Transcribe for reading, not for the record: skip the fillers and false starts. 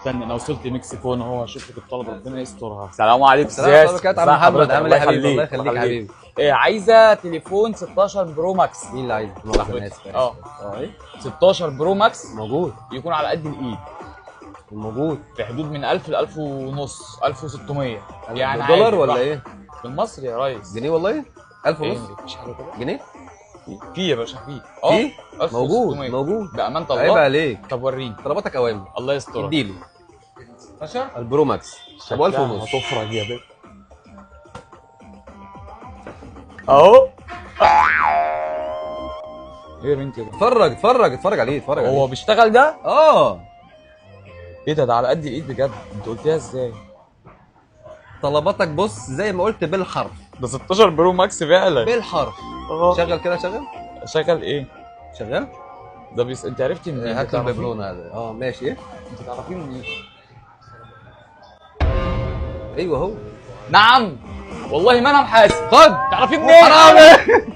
استنى انا وصلت مكسيكو انا هو اشوف لك الطلبه ربنا يسترها. السلام عليكم. السلام عليكم يا عم محمد، عامل ايه يا حبيبي؟ الله يخليك يا حبيبي. عايزه تليفون 16 برو ماكس. مين اللي عايزه؟ انا اسف. ايه 16 برو ماكس موجود، يكون على قد الايد، موجود في حدود من 1000 ل 1000 ونص 1600 يعني. دولار ولا ايه؟ بالمصري يا ريس. جنيه والله؟ 1000 ونص مفيش حاجه كده جنيه؟ في يا باشا في في 1600. موجود بامانه الله. عيب عليك. طب وريني طلباتك اوامر. الله يسترك. اديله 16 البرو ماكس ابو 1000 ونص. هتفرج يا باشا اهو. ايه يا بنتي ده؟ اتفرج عليه هو بيشتغل ده؟ ايه ده على قد الايد بجد. انت قلتيها ازاي؟ طلباتك بص زي ما قلت بالحرف. ده 16 برو ماكس فعلا بالحرف. شغل كده شغل ايه؟ شغال ده انت عرفتي منين؟ هات الببلون هذا. ماشي. ايه انت تعرفيه منين؟ ايوه هو. نعم والله ما انا محاسب. خد تعرفيه منين؟ حرام